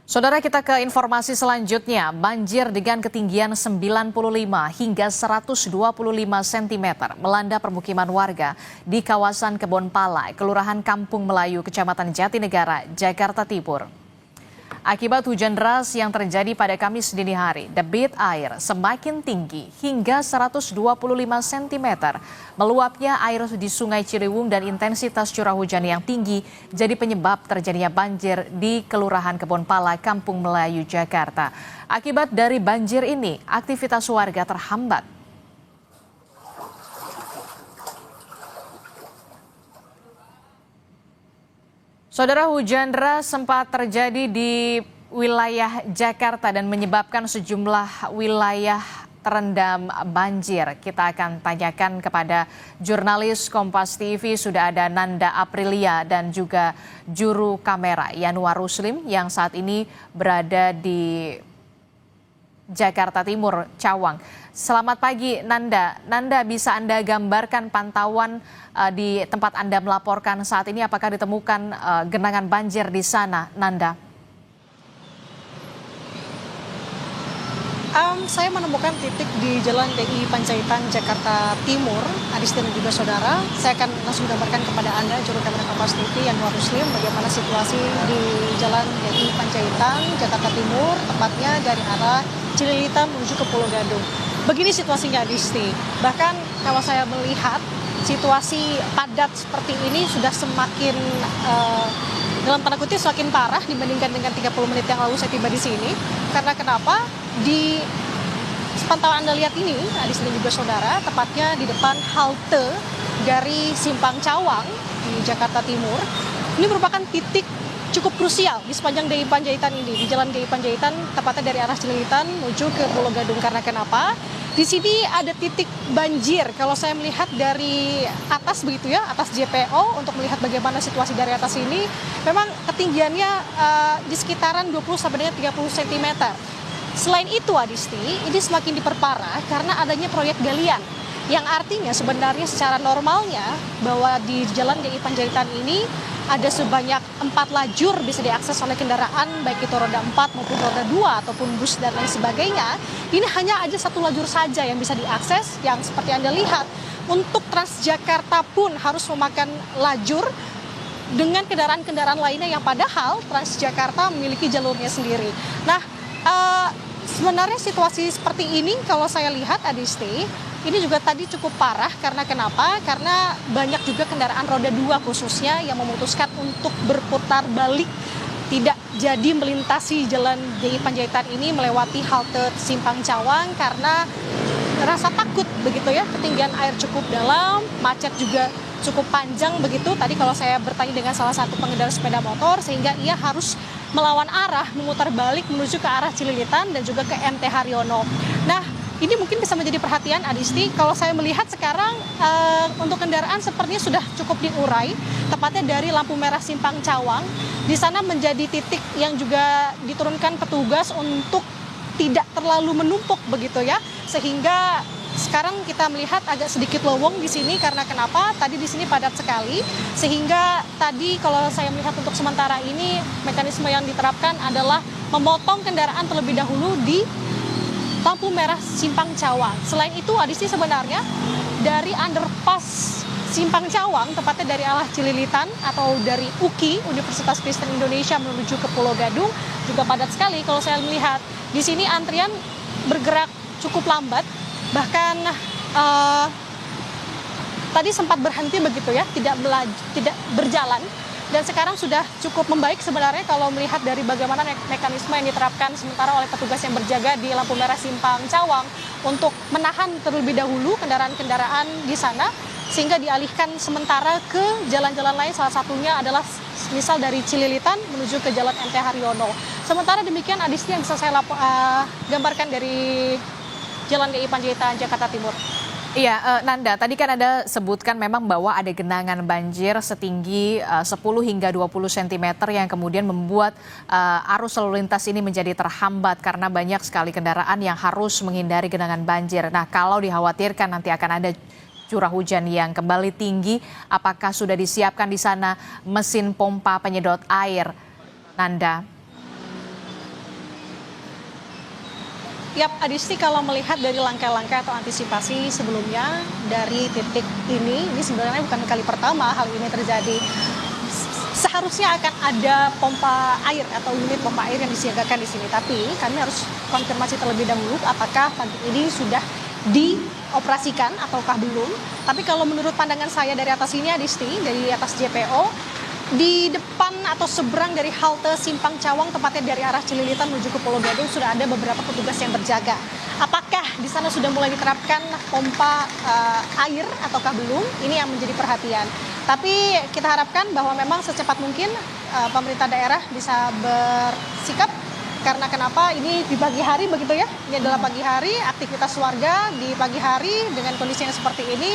Saudara, kita ke informasi selanjutnya. Banjir dengan ketinggian 95 hingga 125 cm melanda permukiman warga di kawasan Kebon Pala, Kelurahan Kampung Melayu, Kecamatan Jatinegara, Jakarta Timur. Akibat hujan deras yang terjadi pada Kamis dini hari, debit air semakin tinggi hingga 125 cm. Meluapnya air di Sungai Ciliwung dan intensitas curah hujan yang tinggi jadi penyebab terjadinya banjir di Kelurahan Kebon Pala, Kampung Melayu, Jakarta. Akibat dari banjir ini, aktivitas warga terhambat. Saudara, hujan deras sempat terjadi di wilayah Jakarta dan menyebabkan sejumlah wilayah terendam banjir. Kita akan tanyakan kepada jurnalis Kompas TV, sudah ada Nanda Aprilia dan juga juru kamera Yanuar Ruslim yang saat ini berada di Jakarta Timur, Cawang. Selamat pagi Nanda. Nanda, bisa Anda gambarkan pantauan di tempat Anda melaporkan saat ini, apakah ditemukan genangan banjir di sana, Nanda? Saya menemukan titik di Jalan DI Panjaitan, Jakarta Timur, Adis dan juga saudara. Saya akan langsung gambarkan kepada Anda, juru kamera Kompas TV Yanuar Ruslim, bagaimana situasi di Jalan DI Panjaitan, Jakarta Timur, tepatnya dari arah Cililitan menuju ke Pulau Gadung. Begini situasinya, Adisti. Bahkan kalau saya melihat situasi padat seperti ini sudah semakin dalam tanda kutip semakin parah dibandingkan dengan 30 menit yang lalu saya tiba di sini. Karena kenapa? Di pantauan Anda lihat ini, Adisti dan juga saudara, tepatnya di depan halte dari Simpang Cawang di Jakarta Timur. Ini merupakan titik cukup krusial di sepanjang DI Panjaitan ini, di Jalan DI Panjaitan, tepatnya dari arah Cililitan menuju ke Pulau Gadung. Karena kenapa? Di sini ada titik banjir. Kalau saya melihat dari atas begitu ya, atas JPO untuk melihat bagaimana situasi dari atas ini, memang ketinggiannya di sekitaran 20 sampai dengan 30 cm. Selain itu, Adisti, ini semakin diperparah karena adanya proyek galian. Yang artinya sebenarnya secara normalnya bahwa di Jalan DI Panjaitan ini ada sebanyak 4 lajur bisa diakses oleh kendaraan, baik itu roda 4 maupun roda 2 ataupun bus dan lain sebagainya. Ini hanya ada 1 lajur saja yang bisa diakses, yang seperti Anda lihat. Untuk Transjakarta pun harus memakan lajur dengan kendaraan-kendaraan lainnya yang padahal Transjakarta memiliki jalurnya sendiri. Nah, sebenarnya situasi seperti ini kalau saya lihat, Adisti, ini juga tadi cukup parah. Karena kenapa? Karena banyak juga kendaraan roda 2 khususnya yang memutuskan untuk berputar balik, tidak jadi melintasi Jalan DI Panjaitan ini melewati halte Simpang Cawang karena rasa takut begitu ya, ketinggian air cukup dalam, macet juga cukup panjang begitu. Tadi kalau saya bertanya dengan salah satu pengendara sepeda motor, sehingga ia harus melawan arah, memutar balik menuju ke arah Cililitan dan juga ke MT Haryono. Nah, ini mungkin bisa menjadi perhatian, Adisti. Kalau saya melihat sekarang untuk kendaraan sepertinya sudah cukup diurai, tepatnya dari lampu merah Simpang Cawang. Di sana menjadi titik yang juga diturunkan petugas untuk tidak terlalu menumpuk begitu ya, sehingga sekarang kita melihat agak sedikit lowong di sini. Karena kenapa? Tadi di sini padat sekali, sehingga tadi kalau saya melihat untuk sementara ini mekanisme yang diterapkan adalah memotong kendaraan terlebih dahulu di lampu merah Simpang Cawang. Selain itu, Adisti, sebenarnya dari underpass Simpang Cawang, tepatnya dari arah Cililitan atau dari UKI, Universitas Kristen Indonesia menuju ke Pulau Gadung, juga padat sekali. Kalau saya melihat di sini antrian bergerak cukup lambat, bahkan tadi sempat berhenti begitu ya, tidak berjalan. Dan sekarang sudah cukup membaik sebenarnya kalau melihat dari bagaimana mekanisme yang diterapkan sementara oleh petugas yang berjaga di lampu merah Simpang Cawang untuk menahan terlebih dahulu kendaraan-kendaraan di sana, sehingga dialihkan sementara ke jalan-jalan lain. Salah satunya adalah misal dari Cililitan menuju ke Jalan MT Haryono. Sementara demikian, Adisti, yang bisa saya gambarkan dari Jalan DI Panjaitan, Jakarta Timur. Iya, Nanda, tadi kan Anda sebutkan memang bahwa ada genangan banjir setinggi 10 hingga 20 cm yang kemudian membuat arus lalu lintas ini menjadi terhambat karena banyak sekali kendaraan yang harus menghindari genangan banjir. Nah, kalau dikhawatirkan nanti akan ada curah hujan yang kembali tinggi, apakah sudah disiapkan di sana mesin pompa penyedot air, Nanda? Yap, Adisti, kalau melihat dari langkah-langkah atau antisipasi sebelumnya dari titik ini sebenarnya bukan kali pertama hal ini terjadi. Seharusnya akan ada pompa air atau unit pompa air yang disiagakan di sini. Tapi kami harus konfirmasi terlebih dahulu apakah pagi ini sudah dioperasikan ataukah belum. Tapi kalau menurut pandangan saya dari atas ini, Adisti, dari atas JPO, di depan atau seberang dari halte Simpang Cawang, tepatnya dari arah Cililitan menuju ke Pulau Gadung, sudah ada beberapa petugas yang berjaga. Apakah di sana sudah mulai diterapkan pompa air ataukah belum? Ini yang menjadi perhatian. Tapi kita harapkan bahwa memang secepat mungkin pemerintah daerah bisa bersikap, karena kenapa ini di pagi hari begitu ya. Ini adalah pagi hari, aktivitas warga di pagi hari dengan kondisi yang seperti ini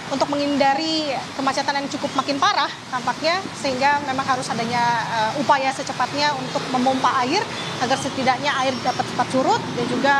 untuk menghindari kemacetan yang cukup makin parah tampaknya, sehingga memang harus adanya upaya secepatnya untuk memompa air agar setidaknya air dapat cepat surut dan juga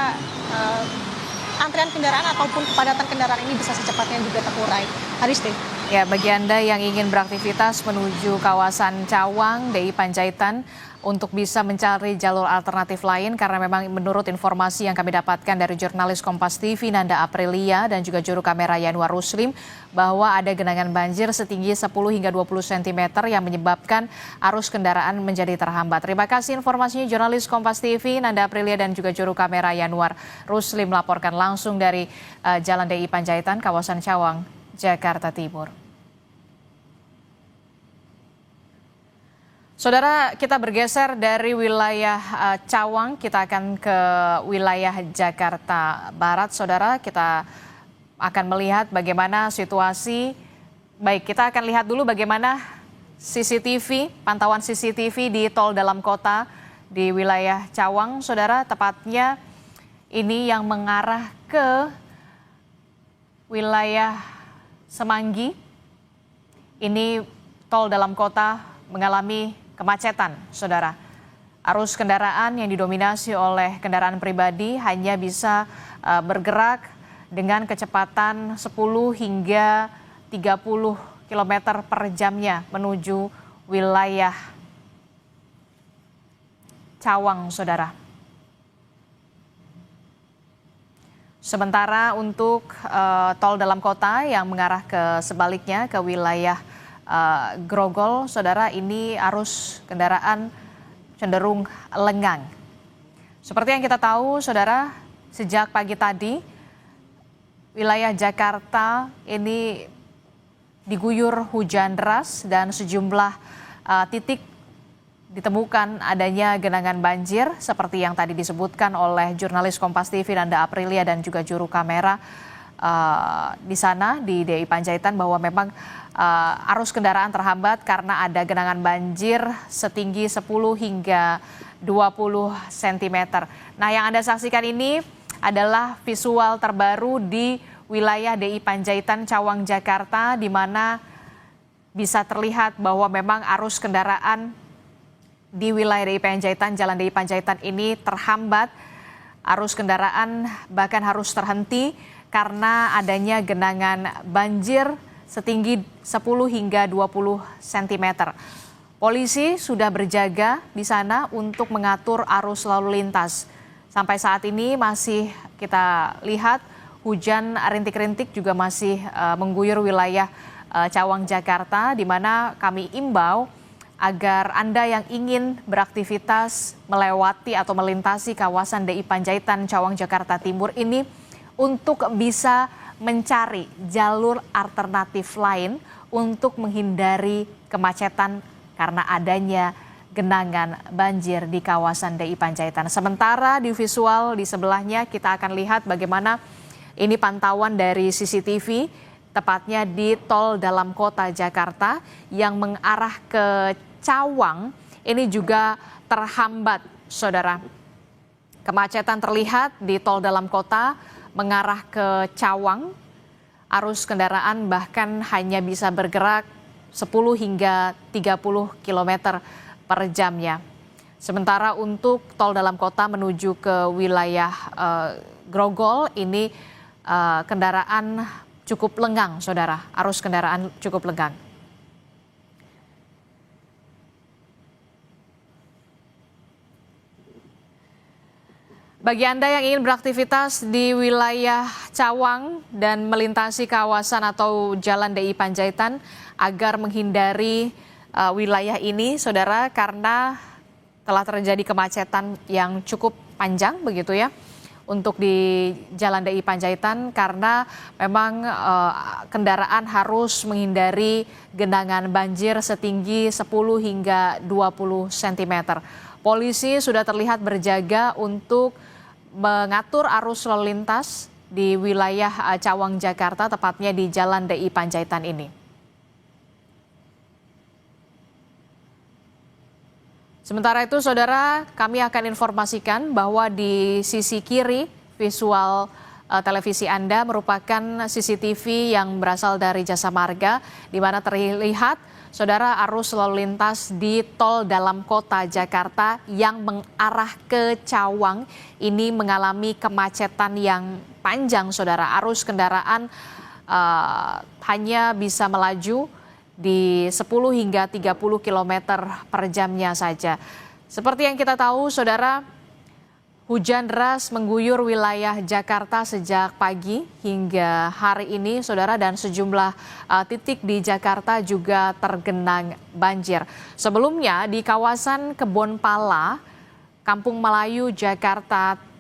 antrian kendaraan ataupun kepadatan kendaraan ini bisa secepatnya juga terurai. Aristi. Ya, bagi Anda yang ingin beraktivitas menuju kawasan Cawang, DI Panjaitan, untuk bisa mencari jalur alternatif lain, karena memang menurut informasi yang kami dapatkan dari jurnalis Kompas TV Nanda Aprilia dan juga juru kamera Yanwar Ruslim, bahwa ada genangan banjir setinggi 10 hingga 20 cm yang menyebabkan arus kendaraan menjadi terhambat. Terima kasih informasinya jurnalis Kompas TV Nanda Aprilia dan juga juru kamera Yanwar Ruslim melaporkan langsung dari Jalan DI Panjaitan, kawasan Cawang, Jakarta Timur. Saudara, kita bergeser dari wilayah Cawang, kita akan ke wilayah Jakarta Barat. Saudara, kita akan melihat bagaimana situasi. Baik, kita akan lihat dulu bagaimana CCTV, pantauan CCTV di tol dalam kota di wilayah Cawang. Saudara, tepatnya ini yang mengarah ke wilayah Semanggi. Ini tol dalam kota mengalami kemacetan, saudara. Arus kendaraan yang didominasi oleh kendaraan pribadi hanya bisa bergerak dengan kecepatan 10 hingga 30 km per jamnya menuju wilayah Cawang, saudara. Sementara untuk tol dalam kota yang mengarah ke sebaliknya ke wilayah Grogol, saudara, ini arus kendaraan cenderung lengang. Seperti yang kita tahu, saudara, sejak pagi tadi wilayah Jakarta ini diguyur hujan deras dan sejumlah titik ditemukan adanya genangan banjir seperti yang tadi disebutkan oleh jurnalis Kompas TV Nanda Aprilia dan juga juru kamera di sana di DI Panjaitan, bahwa memang arus kendaraan terhambat karena ada genangan banjir setinggi 10 hingga 20 cm. Nah, yang Anda saksikan ini adalah visual terbaru di wilayah DI Panjaitan, Cawang, Jakarta, di mana bisa terlihat bahwa memang arus kendaraan di wilayah DI Panjaitan, Jalan DI Panjaitan ini terhambat. Arus kendaraan bahkan harus terhenti karena adanya genangan banjir setinggi 10 hingga 20 cm. Polisi sudah berjaga di sana untuk mengatur arus lalu lintas. Sampai saat ini masih kita lihat hujan rintik-rintik juga masih mengguyur wilayah Cawang, Jakarta, di mana kami imbau agar Anda yang ingin beraktivitas melewati atau melintasi kawasan DI Panjaitan, Cawang, Jakarta Timur ini untuk bisa mencari jalur alternatif lain untuk menghindari kemacetan karena adanya genangan banjir di kawasan DI Panjaitan. Sementara di visual di sebelahnya kita akan lihat bagaimana ini pantauan dari CCTV, tepatnya di tol dalam kota Jakarta yang mengarah ke Cawang ini juga terhambat, saudara. Kemacetan terlihat di tol dalam kota mengarah ke Cawang. Arus kendaraan bahkan hanya bisa bergerak 10 hingga 30 km per jamnya. Sementara untuk tol dalam kota menuju ke wilayah Grogol ini kendaraan cukup lengang, saudara. Arus kendaraan cukup lengang. Bagi Anda yang ingin beraktivitas di wilayah Cawang dan melintasi kawasan atau Jalan DI Panjaitan agar menghindari wilayah ini, Saudara, karena telah terjadi kemacetan yang cukup panjang begitu ya untuk di Jalan DI Panjaitan karena memang kendaraan harus menghindari genangan banjir setinggi 10 hingga 20 cm. Polisi sudah terlihat berjaga untuk mengatur arus lalu lintas di wilayah Cawang, Jakarta, tepatnya di Jalan DI Panjaitan ini. Sementara itu, Saudara, kami akan informasikan bahwa di sisi kiri visual televisi Anda merupakan CCTV yang berasal dari Jasa Marga, di mana terlihat, Saudara, arus lalu lintas di tol dalam kota Jakarta yang mengarah ke Cawang ini mengalami kemacetan yang panjang, Saudara. Arus kendaraan hanya bisa melaju di 10 hingga 30 km per jamnya saja. Seperti yang kita tahu, Saudara, hujan deras mengguyur wilayah Jakarta sejak pagi hingga hari ini, Saudara, dan sejumlah titik di Jakarta juga tergenang banjir. Sebelumnya di kawasan Kebonpala, Kampung Melayu, Jakarta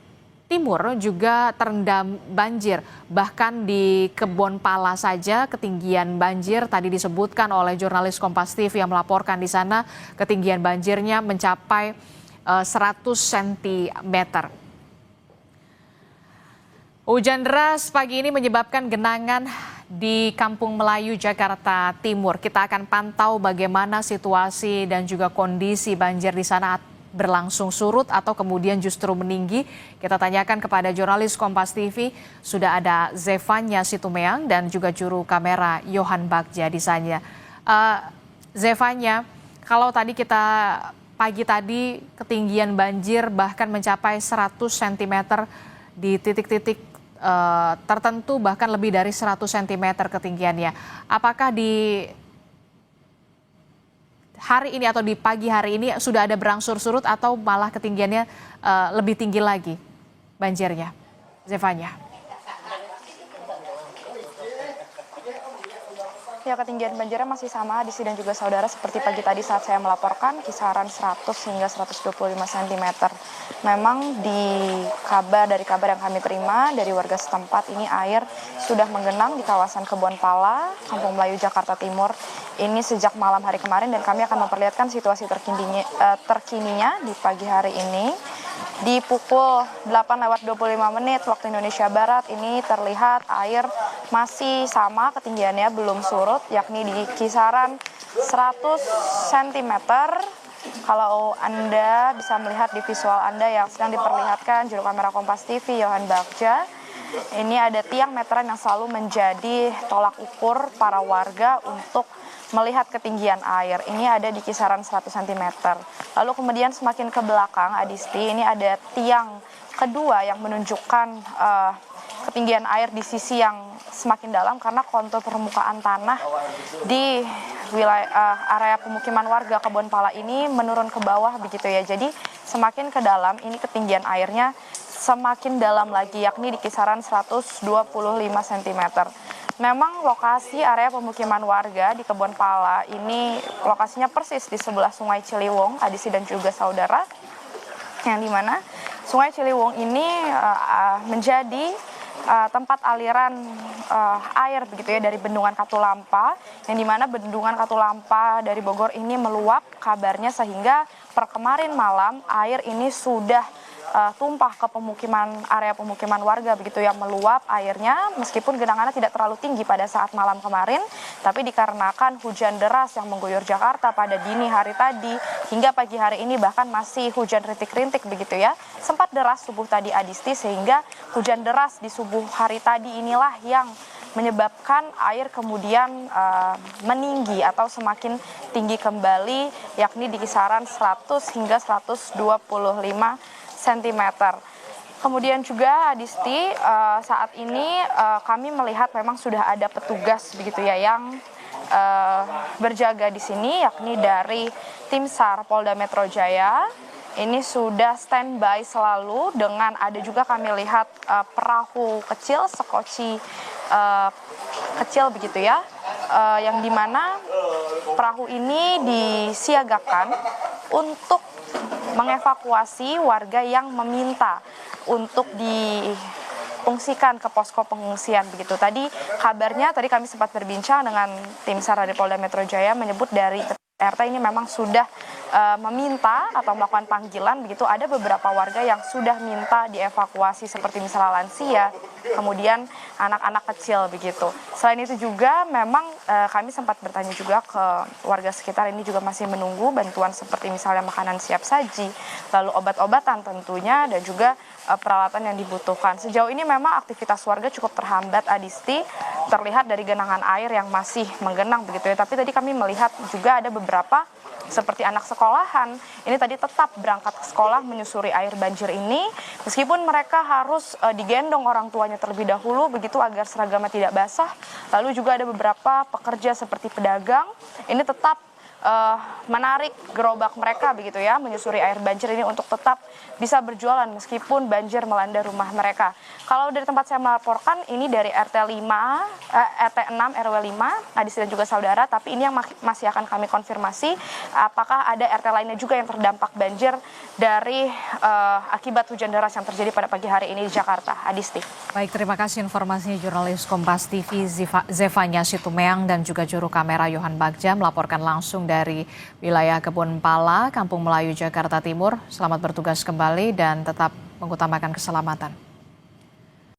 Timur juga terendam banjir. Bahkan di Kebonpala saja ketinggian banjir tadi disebutkan oleh jurnalis Kompas TV yang melaporkan di sana ketinggian banjirnya mencapai 100 cm. Hujan deras pagi ini menyebabkan genangan di Kampung Melayu, Jakarta Timur. Kita akan pantau bagaimana situasi dan juga kondisi banjir di sana berlangsung surut atau kemudian justru meninggi. Kita tanyakan kepada jurnalis Kompas TV, sudah ada Zefanya Situmeang dan juga juru kamera Yohan Bagja di sana. Zefanya, kalau tadi kita pagi tadi ketinggian banjir bahkan mencapai 100 cm di titik-titik tertentu, bahkan lebih dari 100 cm ketinggiannya. Apakah di hari ini atau di pagi hari ini sudah ada berangsur surut atau malah ketinggiannya lebih tinggi lagi banjirnya? Zefanya. Ya, ketinggian banjirnya masih sama Adisti dan juga saudara seperti pagi tadi saat saya melaporkan, kisaran 100 hingga 125 cm. Memang dari kabar yang kami terima dari warga setempat, ini air sudah menggenang di kawasan Kebonpala, Kampung Melayu, Jakarta Timur. Ini sejak malam hari kemarin dan kami akan memperlihatkan situasi terkininya di pagi hari ini. Di pukul 8:25 waktu Indonesia Barat ini terlihat air masih sama ketinggiannya, belum surut, yakni di kisaran 100 cm. Kalau Anda bisa melihat di visual Anda yang sedang diperlihatkan juru kamera Kompas TV Yohan Bagja, ini ada tiang meteran yang selalu menjadi tolak ukur para warga untuk melihat ketinggian air. Ini ada di kisaran 100 cm. Lalu kemudian semakin ke belakang, Adisti, ini ada tiang kedua yang menunjukkan ketinggian air di sisi yang semakin dalam karena kontur permukaan tanah di wilayah area pemukiman warga Kebonpala ini menurun ke bawah begitu ya. Jadi semakin ke dalam ini ketinggian airnya semakin dalam lagi, yakni di kisaran 125 cm. Memang lokasi area pemukiman warga di Kebonpala ini lokasinya persis di sebelah Sungai Ciliwung, Adisti dan juga saudara, yang dimana Sungai Ciliwung ini menjadi tempat aliran air begitu ya dari Bendungan Katulampa, yang dimana Bendungan Katulampa dari Bogor ini meluap kabarnya sehingga per kemarin malam air ini sudah tumpah ke area pemukiman warga begitu yang meluap airnya, meskipun genangannya tidak terlalu tinggi pada saat malam kemarin, tapi dikarenakan hujan deras yang mengguyur Jakarta pada dini hari tadi hingga pagi hari ini bahkan masih hujan rintik-rintik begitu ya, sempat deras subuh tadi Adisti, sehingga hujan deras di subuh hari tadi inilah yang menyebabkan air kemudian meninggi atau semakin tinggi kembali, yakni di kisaran 100 hingga 125 cm. Kemudian juga Adisti, saat ini kami melihat memang sudah ada petugas begitu ya yang berjaga di sini, yakni dari tim SAR Polda Metro Jaya. ini sudah standby selalu dengan ada juga kami lihat perahu kecil, sekoci kecil begitu ya, yang dimana perahu ini disiagakan untuk mengevakuasi warga yang meminta untuk diungsikan ke posko pengungsian begitu. Tadi kabarnya, tadi kami sempat berbincang dengan tim SAR dari Polda Metro Jaya menyebut dari RT ini memang sudah meminta atau melakukan panggilan begitu. Ada beberapa warga yang sudah minta dievakuasi seperti misalnya lansia, kemudian anak-anak kecil begitu. Selain itu juga memang kami sempat bertanya juga ke warga sekitar, ini juga masih menunggu bantuan seperti misalnya makanan siap saji, lalu obat-obatan tentunya, dan juga peralatan yang dibutuhkan. Sejauh ini memang aktivitas warga cukup terhambat, Adisti, terlihat dari genangan air yang masih menggenang begitu ya. Tapi tadi kami melihat juga ada beberapa seperti anak sekolahan, ini tadi tetap berangkat ke sekolah menyusuri air banjir ini, meskipun mereka harus digendong orang tuanya terlebih dahulu begitu agar seragamnya tidak basah. Lalu juga ada beberapa pekerja seperti pedagang, ini tetap menarik gerobak mereka begitu ya, menyusuri air banjir ini untuk tetap bisa berjualan meskipun banjir melanda rumah mereka. Kalau dari tempat saya melaporkan, ini dari RT 6 RW 5, Adis dan juga saudara, tapi ini yang masih akan kami konfirmasi apakah ada RT lainnya juga yang terdampak banjir dari akibat hujan deras yang terjadi pada pagi hari ini di Jakarta. Adisti. Baik, terima kasih informasinya jurnalis Kompas TV Zefanya Situmeang dan juga juru kamera Yohan Bagja melaporkan langsung dari wilayah Kebun Pala, Kampung Melayu, Jakarta Timur. Selamat bertugas kembali dan tetap mengutamakan keselamatan.